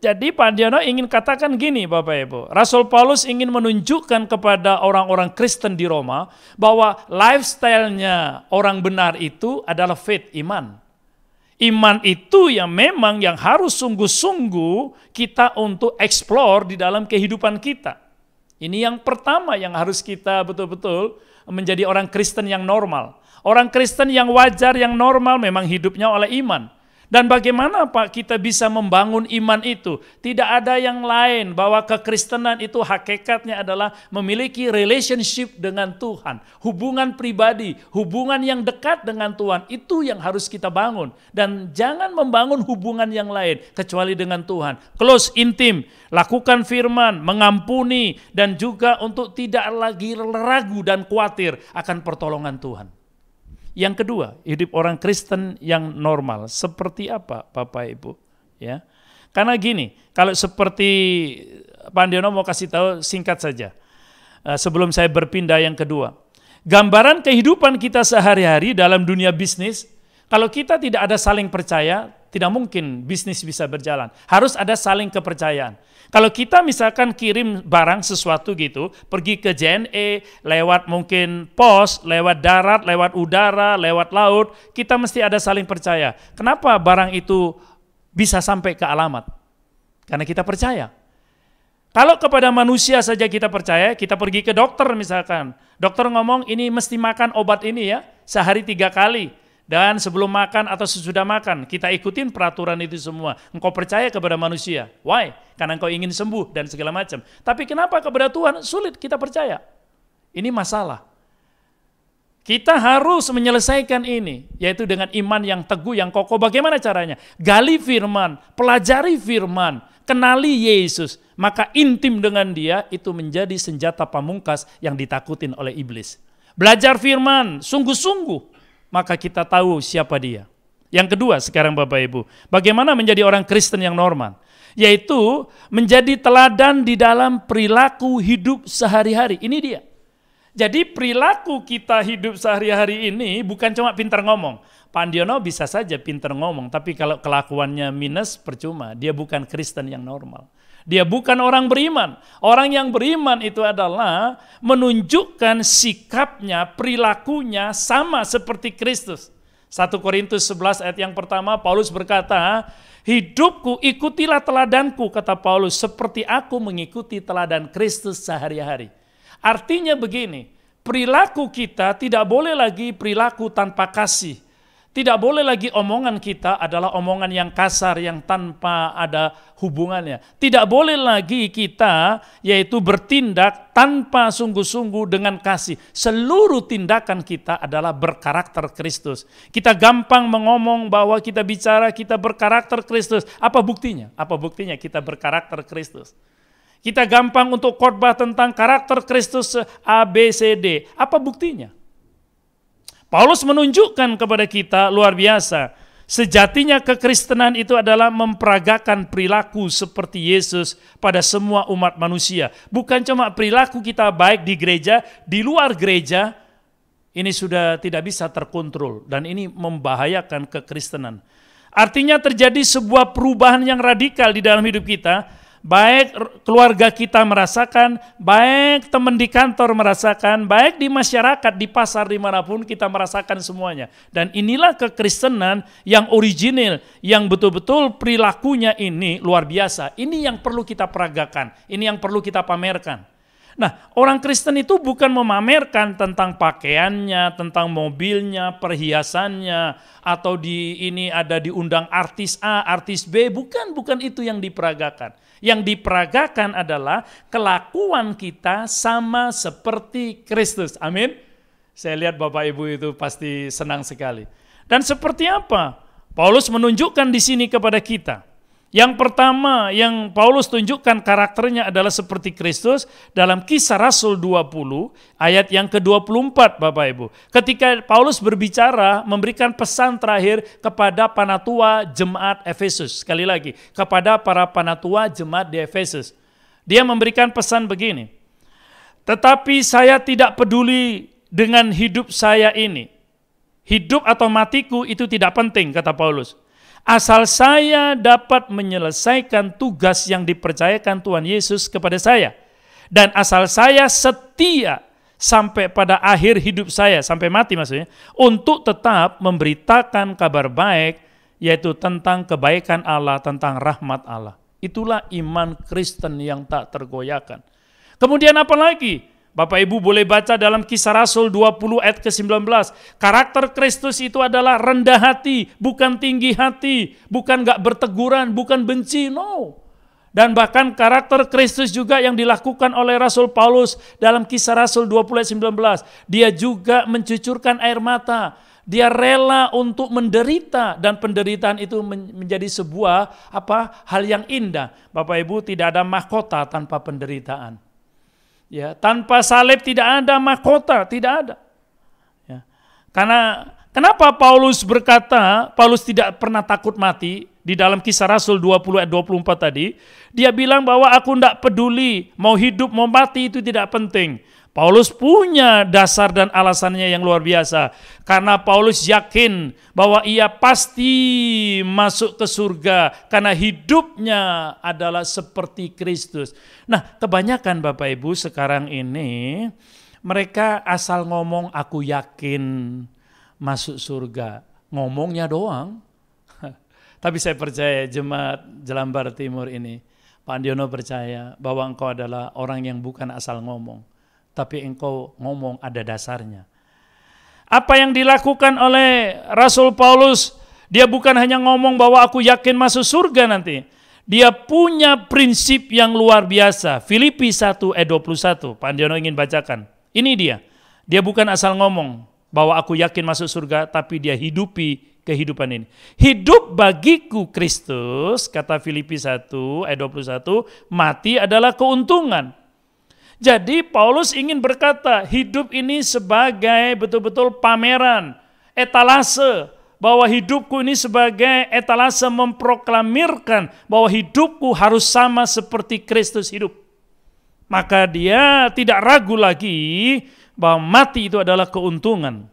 [SPEAKER 2] Jadi Pak Andiono ingin katakan gini Bapak Ibu, Rasul Paulus ingin menunjukkan kepada orang-orang Kristen di Roma bahwa lifestyle-nya orang benar itu adalah faith, iman. Iman itu yang memang yang harus sungguh-sungguh kita untuk explore di dalam kehidupan kita. Ini yang pertama yang harus kita betul-betul menjadi orang Kristen yang normal. Orang Kristen yang wajar, yang normal memang hidupnya oleh iman. Dan bagaimana Pak kita bisa membangun iman itu? Tidak ada yang lain, bahwa kekristenan itu hakikatnya adalah memiliki relationship dengan Tuhan. Hubungan pribadi, hubungan yang dekat dengan Tuhan, itu yang harus kita bangun. Dan jangan membangun hubungan yang lain kecuali dengan Tuhan. Close, intim, lakukan firman, mengampuni, dan juga untuk tidak lagi ragu dan khawatir akan pertolongan Tuhan. Yang kedua, hidup orang Kristen yang normal. Seperti apa Bapak Ibu? Ya, karena gini, kalau seperti Pak Andiono mau kasih tahu singkat saja. Sebelum saya berpindah yang kedua. Gambaran kehidupan kita sehari-hari dalam dunia bisnis, kalau kita tidak ada saling percaya, tidak mungkin bisnis bisa berjalan. Harus ada saling kepercayaan. Kalau kita misalkan kirim barang sesuatu gitu, pergi ke JNE, lewat mungkin pos, lewat darat, lewat udara, lewat laut, kita mesti ada saling percaya. Kenapa barang itu bisa sampai ke alamat? Karena kita percaya. Kalau kepada manusia saja kita percaya, kita pergi ke dokter misalkan. Dokter ngomong ini mesti makan obat ini ya, sehari 3 kali. Dan sebelum makan atau sesudah makan, kita ikutin peraturan itu semua. Engkau percaya kepada manusia. Why? Karena engkau ingin sembuh dan segala macam. Tapi kenapa kepada Tuhan sulit kita percaya? Ini masalah. Kita harus menyelesaikan ini, yaitu dengan iman yang teguh, yang kokoh. Bagaimana caranya? Gali firman, pelajari firman, kenali Yesus. Maka intim dengan dia, itu menjadi senjata pamungkas yang ditakutin oleh iblis. Belajar firman, sungguh-sungguh. Maka kita tahu siapa dia. Yang kedua sekarang Bapak Ibu, bagaimana menjadi orang Kristen yang normal? Yaitu menjadi teladan di dalam perilaku hidup sehari-hari. Ini dia. Jadi perilaku kita hidup sehari-hari ini bukan cuma pintar ngomong. Pak Andiono bisa saja pintar ngomong, tapi kalau kelakuannya minus percuma. Dia bukan Kristen yang normal. Dia bukan orang beriman. Orang yang beriman itu adalah menunjukkan sikapnya, perilakunya sama seperti Kristus. 1 Korintus 11 ayat yang pertama, Paulus berkata, hidupku ikutilah teladanku, kata Paulus, seperti aku mengikuti teladan Kristus sehari-hari. Artinya begini, perilaku kita tidak boleh lagi perilaku tanpa kasih. Tidak boleh lagi omongan kita adalah omongan yang kasar, yang tanpa ada hubungannya. Tidak boleh lagi kita yaitu bertindak tanpa sungguh-sungguh dengan kasih. Seluruh tindakan kita adalah berkarakter Kristus. Kita gampang mengomong bahwa kita bicara kita berkarakter Kristus. Apa buktinya? Apa buktinya kita berkarakter Kristus? Kita gampang untuk khotbah tentang karakter Kristus A, B, C, D. Apa buktinya? Paulus menunjukkan kepada kita luar biasa. Sejatinya kekristenan itu adalah memperagakan perilaku seperti Yesus pada semua umat manusia. Bukan cuma perilaku kita baik di gereja, di luar gereja, ini sudah tidak bisa terkontrol. Dan ini membahayakan kekristenan. Artinya terjadi sebuah perubahan yang radikal di dalam hidup kita. Baik keluarga kita merasakan, baik teman di kantor merasakan, baik di masyarakat, di pasar, dimanapun kita merasakan semuanya. Dan inilah kekristenan yang original, yang betul-betul perilakunya ini luar biasa. Ini yang perlu kita peragakan, ini yang perlu kita pamerkan. Nah, orang Kristen itu bukan memamerkan tentang pakaiannya, tentang mobilnya, perhiasannya, atau ini ada diundang artis A, artis B, bukan itu yang diperagakan. Yang diperagakan adalah kelakuan kita sama seperti Kristus. Amin. Saya lihat Bapak Ibu itu pasti senang sekali. Dan seperti apa? Paulus menunjukkan di sini kepada kita. Yang pertama yang Paulus tunjukkan karakternya adalah seperti Kristus dalam Kisah Rasul 20 ayat yang ke-24 Bapak Ibu. Ketika Paulus berbicara memberikan pesan terakhir kepada panatua jemaat Efesus. Sekali lagi, kepada para panatua jemaat di Efesus. Dia memberikan pesan begini. Tetapi saya tidak peduli dengan hidup saya ini. Hidup atau matiku itu tidak penting, kata Paulus. Asal saya dapat menyelesaikan tugas yang dipercayakan Tuhan Yesus kepada saya. Dan asal saya setia sampai pada akhir hidup saya, sampai mati maksudnya, untuk tetap memberitakan kabar baik, yaitu tentang kebaikan Allah, tentang rahmat Allah. Itulah iman Kristen yang tak tergoyahkan. Kemudian apa lagi? Bapak Ibu boleh baca dalam Kisah Rasul 20 ayat ke-19. Karakter Kristus itu adalah rendah hati, bukan tinggi hati, bukan gak berteguran, bukan benci, no. Dan bahkan karakter Kristus juga yang dilakukan oleh Rasul Paulus dalam Kisah Rasul 20 ayat 19. Dia juga mencucurkan air mata. Dia rela untuk menderita dan penderitaan itu menjadi sebuah hal yang indah. Bapak Ibu, tidak ada mahkota tanpa penderitaan. Ya, tanpa salib tidak ada mahkota, tidak ada. Ya. Karena kenapa Paulus berkata, Paulus tidak pernah takut mati di dalam Kisah Rasul 20 ayat 24 tadi, dia bilang bahwa aku tidak peduli, mau hidup mau mati itu tidak penting. Paulus punya dasar dan alasannya yang luar biasa. Karena Paulus yakin bahwa ia pasti masuk ke surga karena hidupnya adalah seperti Kristus. Nah, kebanyakan Bapak Ibu sekarang ini mereka asal ngomong aku yakin masuk surga. Ngomongnya doang. Tapi saya percaya jemaat Jelambar Timur ini, Pak Andiono percaya bahwa engkau adalah orang yang bukan asal ngomong. Tapi engkau ngomong ada dasarnya. Apa yang dilakukan oleh Rasul Paulus, dia bukan hanya ngomong bahwa aku yakin masuk surga nanti. Dia punya prinsip yang luar biasa. Filipi 1 ayat 21, Pak Andiono ingin bacakan. Ini dia. Dia bukan asal ngomong bahwa aku yakin masuk surga, tapi dia hidupi kehidupan ini. Hidup bagiku Kristus, kata Filipi 1 ayat 21, mati adalah keuntungan. Jadi Paulus ingin berkata, hidup ini sebagai betul-betul pameran, etalase, bahwa hidupku ini sebagai etalase memproklamirkan bahwa hidupku harus sama seperti Kristus hidup. Maka dia tidak ragu lagi bahwa mati itu adalah keuntungan.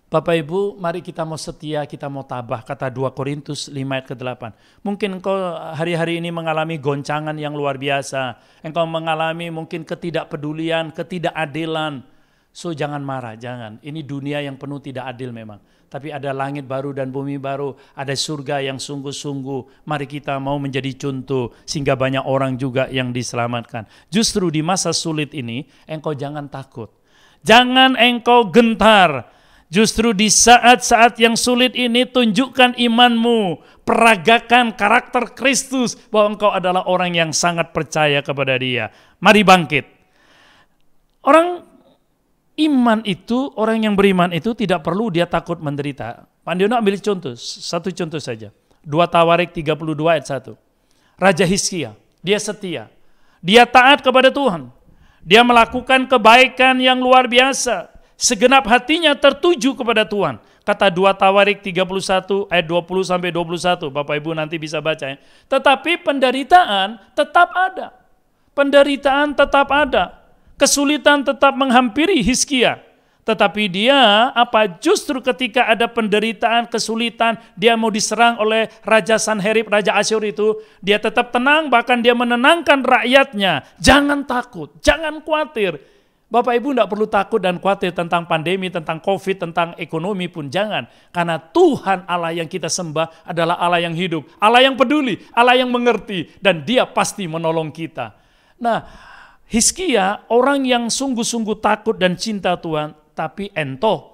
[SPEAKER 2] Bapak Ibu, mari kita mau setia, kita mau tabah, kata 2 Korintus 5 ayat ke-8. Mungkin engkau hari-hari ini mengalami goncangan yang luar biasa. Engkau mengalami mungkin ketidakpedulian, ketidakadilan. So jangan marah, jangan. Ini dunia yang penuh tidak adil memang. Tapi ada langit baru dan bumi baru, ada surga yang sungguh-sungguh. Mari kita mau menjadi contoh sehingga banyak orang juga yang diselamatkan. Justru di masa sulit ini, engkau jangan takut. Jangan engkau gentar. Justru di saat-saat yang sulit ini tunjukkan imanmu, peragakan karakter Kristus bahwa engkau adalah orang yang sangat percaya kepada Dia. Mari bangkit. Orang iman itu, orang yang beriman itu tidak perlu dia takut menderita. Pak Andiono ambil contoh, satu contoh saja. 2 Tawarik 32 ayat 1. Raja Hizkia, dia setia. Dia taat kepada Tuhan. Dia melakukan kebaikan yang luar biasa. Segenap hatinya tertuju kepada Tuhan. Kata 2 Tawarik 31 ayat 20 sampai 21. Bapak Ibu nanti bisa baca ya. Tetapi penderitaan tetap ada. Penderitaan tetap ada. Kesulitan tetap menghampiri Hizkia. Tetapi dia justru ketika ada penderitaan, kesulitan, dia mau diserang oleh Raja Sanherib, Raja Asyur itu, dia tetap tenang, bahkan dia menenangkan rakyatnya. Jangan takut, jangan khawatir. Bapak Ibu tidak perlu takut dan khawatir tentang pandemi, tentang COVID, tentang ekonomi pun jangan. Karena Tuhan Allah yang kita sembah adalah Allah yang hidup, Allah yang peduli, Allah yang mengerti, dan Dia pasti menolong kita. Nah, Hizkia orang yang sungguh-sungguh takut dan cinta Tuhan, tapi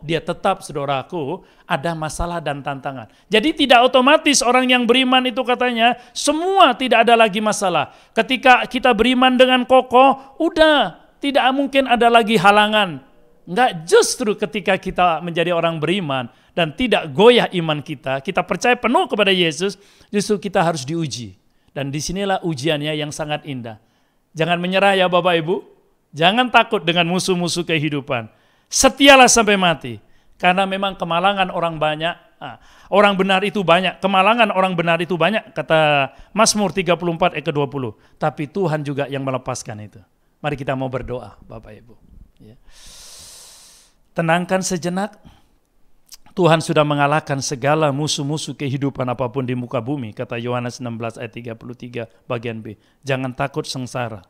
[SPEAKER 2] dia tetap, saudaraku, ada masalah dan tantangan. Jadi tidak otomatis orang yang beriman itu katanya semua tidak ada lagi masalah. Ketika kita beriman dengan kokoh, udah tidak mungkin ada lagi halangan. Enggak, justru ketika kita menjadi orang beriman dan tidak goyah iman kita percaya penuh kepada Yesus, justru kita harus diuji. Dan disinilah ujiannya yang sangat indah. Jangan menyerah ya Bapak Ibu, jangan takut dengan musuh-musuh kehidupan. Setialah sampai mati, karena memang kemalangan orang banyak, orang benar itu banyak, kemalangan orang benar itu banyak, kata Mazmur 34 ayat ke-20. Tapi Tuhan juga yang melepaskan itu. Mari kita mau berdoa Bapak Ibu. Ya. Tenangkan sejenak, Tuhan sudah mengalahkan segala musuh-musuh kehidupan apapun di muka bumi, kata Yohanes 16 ayat 33 bagian B. Jangan takut sengsara.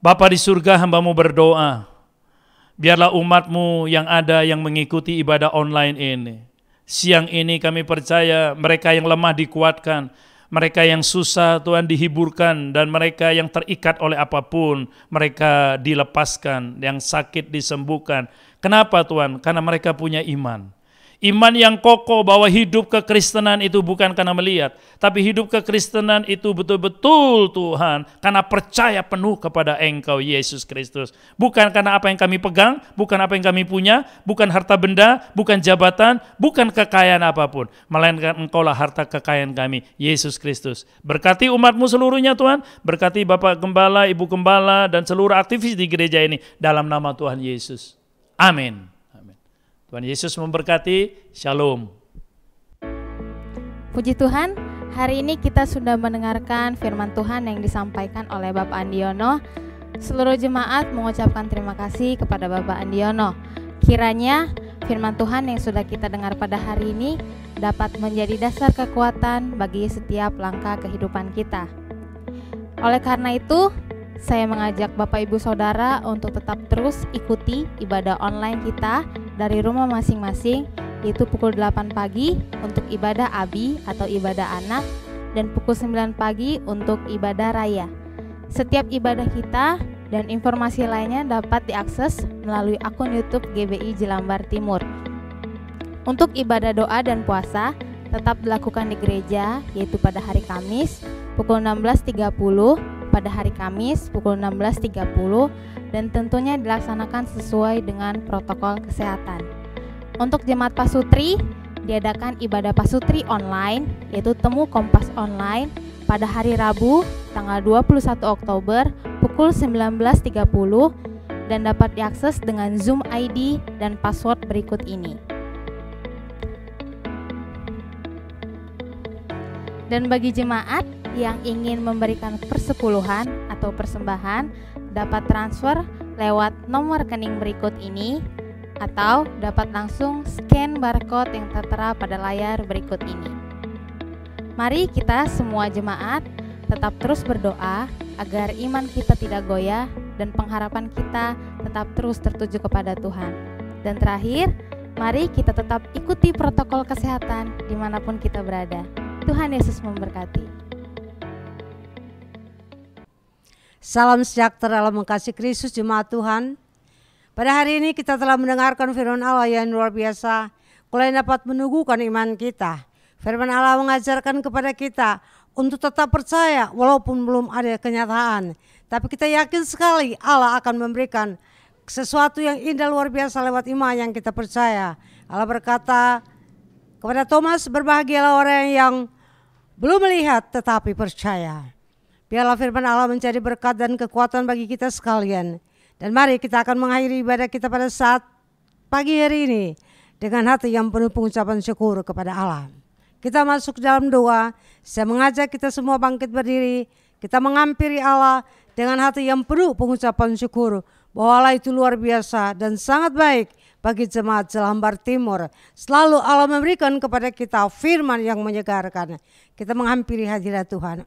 [SPEAKER 2] Bapa di surga, hamba-Mu berdoa, biarlah umat-Mu yang ada yang mengikuti ibadah online ini. Siang ini kami percaya mereka yang lemah dikuatkan, mereka yang susah Tuhan dihiburkan, dan mereka yang terikat oleh apapun mereka dilepaskan, yang sakit disembuhkan. Kenapa Tuhan? Karena mereka punya iman. Iman yang kokoh bahwa hidup kekristenan itu bukan karena melihat, tapi hidup kekristenan itu betul-betul Tuhan karena percaya penuh kepada Engkau Yesus Kristus. Bukan karena apa yang kami pegang, bukan apa yang kami punya, bukan harta benda, bukan jabatan, bukan kekayaan apapun, melainkan Engkaulah harta kekayaan kami, Yesus Kristus. Berkati umat-Mu seluruhnya Tuhan, berkati Bapak Gembala, Ibu Gembala, dan seluruh aktivis di gereja ini dalam nama Tuhan Yesus. Amin. Tuhan Yesus memberkati. Shalom.
[SPEAKER 3] Puji Tuhan, hari ini kita sudah mendengarkan firman Tuhan yang disampaikan oleh Bapak Andiono. Seluruh jemaat mengucapkan terima kasih kepada Bapak Andiono. Kiranya firman Tuhan yang sudah kita dengar pada hari ini dapat menjadi dasar kekuatan bagi setiap langkah kehidupan kita. Oleh karena itu, saya mengajak Bapak Ibu Saudara untuk tetap terus ikuti ibadah online kita dari rumah masing-masing, yaitu pukul 8 pagi untuk ibadah Abi atau ibadah anak, dan pukul 9 pagi untuk ibadah raya. Setiap ibadah kita dan informasi lainnya dapat diakses melalui akun YouTube GBI Jelambar Timur. Untuk ibadah doa dan puasa tetap dilakukan di gereja, yaitu pada hari Kamis pukul 16.30, pada hari Kamis pukul 16.30, dan tentunya dilaksanakan sesuai dengan protokol kesehatan. Untuk jemaat Pasutri, diadakan ibadah Pasutri online, yaitu Temu Kompas Online pada hari Rabu tanggal 21 Oktober pukul 19.30 dan dapat diakses dengan Zoom ID dan password berikut ini. Dan bagi jemaat yang ingin memberikan persepuluhan atau persembahan dapat transfer lewat nomor rekening berikut ini atau dapat langsung scan barcode yang tertera pada layar berikut ini. Mari kita semua jemaat tetap terus berdoa agar iman kita tidak goyah dan pengharapan kita tetap terus tertuju kepada Tuhan. Dan terakhir, mari kita tetap ikuti protokol kesehatan dimanapun kita berada. Tuhan Yesus memberkati.
[SPEAKER 4] Salam sejahtera dalam mengasihi Kristus jemaat Tuhan. Pada hari ini kita telah mendengarkan firman Allah yang luar biasa. Kalian dapat meneguhkan iman kita. Firman Allah mengajarkan kepada kita untuk tetap percaya walaupun belum ada kenyataan. Tapi kita yakin sekali Allah akan memberikan sesuatu yang indah luar biasa lewat iman yang kita percaya. Allah berkata kepada Thomas, berbahagialah orang yang belum melihat tetapi percaya. Biarlah firman Allah menjadi berkat dan kekuatan bagi kita sekalian. Dan mari kita akan mengakhiri ibadah kita pada saat pagi hari ini dengan hati yang penuh pengucapan syukur kepada Allah. Kita masuk dalam doa. Saya mengajak kita semua bangkit berdiri. Kita menghampiri Allah dengan hati yang penuh pengucapan syukur bahwa Allah itu luar biasa dan sangat baik bagi jemaat Jelambar Timur. Selalu Allah memberikan kepada kita firman yang menyegarkan. Kita menghampiri hadirat Tuhan.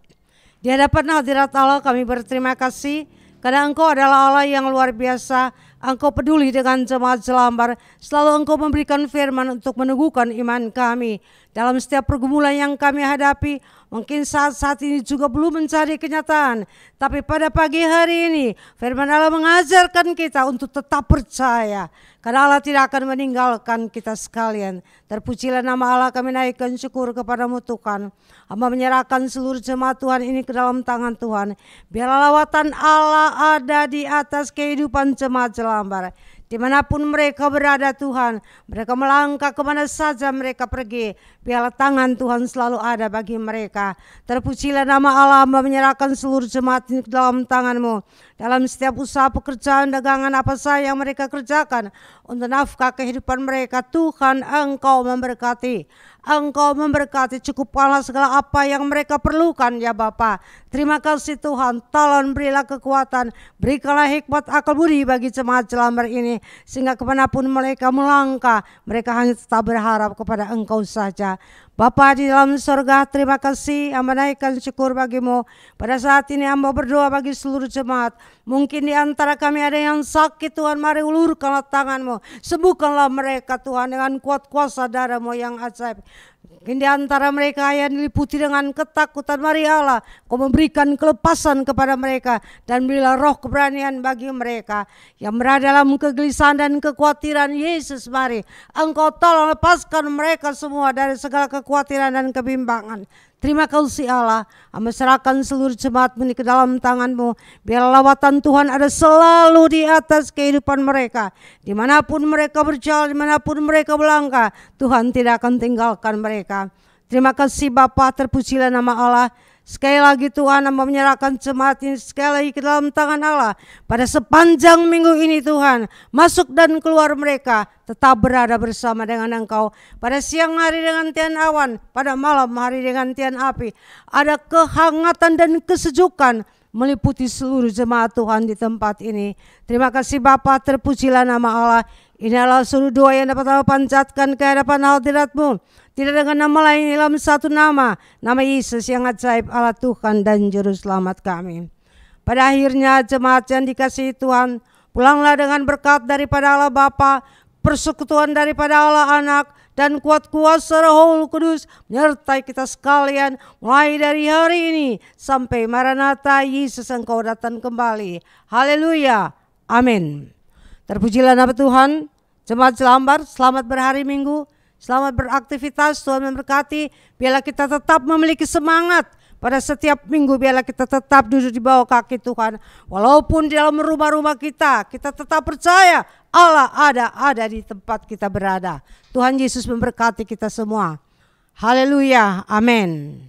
[SPEAKER 4] Di hadapan hadirat Allah kami berterima kasih karena Engkau adalah Allah yang luar biasa. Engkau peduli dengan jemaat Jelambar. Selalu Engkau memberikan firman untuk meneguhkan iman kami. dalam setiap pergumulan yang kami hadapi. Mungkin saat ini juga belum mencari kenyataan, tapi pada pagi hari ini firman Allah mengajarkan kita untuk tetap percaya, karena Allah tidak akan meninggalkan kita sekalian. Terpujilah nama Allah, kami naikkan syukur kepadamu Tuhan. Hamba menyerahkan seluruh jemaat Tuhan ini ke dalam tangan Tuhan. Biarlah lawatan Allah ada di atas kehidupan jemaat Jelambar. Dimanapun mereka berada Tuhan, mereka melangkah kemana saja mereka pergi, biarlah tangan Tuhan selalu ada bagi mereka. Terpujilah nama Allah, hamba menyerahkan seluruh jemaat ini ke dalam tangan-Mu. Dalam setiap usaha pekerjaan, dagangan apa saja yang mereka kerjakan, untuk nafkah kehidupan mereka, Tuhan Engkau memberkati. Engkau memberkati, cukupkanlah segala apa yang mereka perlukan ya Bapa. Terima kasih Tuhan, tolong berilah kekuatan, berikanlah hikmat akal budi bagi jemaat Jelambar ini, sehingga kemanapun mereka melangkah, mereka hanya tetap berharap kepada Engkau saja. Bapa di dalam surga, terima kasih, hamba naikkan syukur bagi-Mu. Pada saat ini hamba berdoa bagi seluruh jemaat. Mungkin di antara kami ada yang sakit Tuhan, mari ulurkanlah tangan-Mu. Sembuhkanlah mereka Tuhan dengan kuat kuasa darah-Mu yang ajaib. Mungkin di antara mereka yang diliputi dengan ketakutan, mari Allah Kau memberikan kelepasan kepada mereka, dan berilah roh keberanian bagi mereka yang berada dalam kegelisahan dan kekhawatiran. Yesus, mari Engkau tolong lepaskan mereka semua dari segala kekhawatiran dan kebimbangan. Terima kasih Allah, hamba serahkan seluruh jemaat-Mu ke dalam tangan-Mu. Biar lawatan Tuhan ada selalu di atas kehidupan mereka. Dimanapun mereka berjalan, dimanapun mereka melangkah, Tuhan tidak akan tinggalkan mereka. Terima kasih Bapa, terpujilah nama Allah. Sekali lagi Tuhan, hamba menyerahkan jemaat ini sekali lagi ke dalam tangan Allah. Pada sepanjang minggu ini Tuhan, masuk dan keluar mereka tetap berada bersama dengan Engkau. Pada siang hari dengan tian awan, pada malam hari dengan tian api. Ada kehangatan dan kesejukan meliputi seluruh jemaat Tuhan di tempat ini. Terima kasih Bapa, terpujilah nama Allah. Ini adalah seluruh doa yang dapat Allah panjatkan ke hadapan hadirat-Mu. Tidak dengan nama lain dalam satu nama Yesus yang ajaib, Allah Tuhan dan Juru Selamat kami. Pada akhirnya jemaat yang dikasihi Tuhan, pulanglah dengan berkat daripada Allah Bapa, persekutuan daripada Allah Anak, dan kuat kuasa Roh Kudus menyertai kita sekalian mulai dari hari ini sampai Maranatha, Yesus Engkau datang kembali. Haleluya, amin. Terpujilah nama Tuhan. Jemaat Jelambar, selamat berhari Minggu, selamat beraktivitas, Tuhan memberkati. Biarlah kita tetap memiliki semangat pada setiap minggu, biarlah kita tetap duduk di bawah kaki Tuhan. Walaupun di dalam rumah-rumah kita tetap percaya Allah ada di tempat kita berada. Tuhan Yesus memberkati kita semua. Haleluya, amin.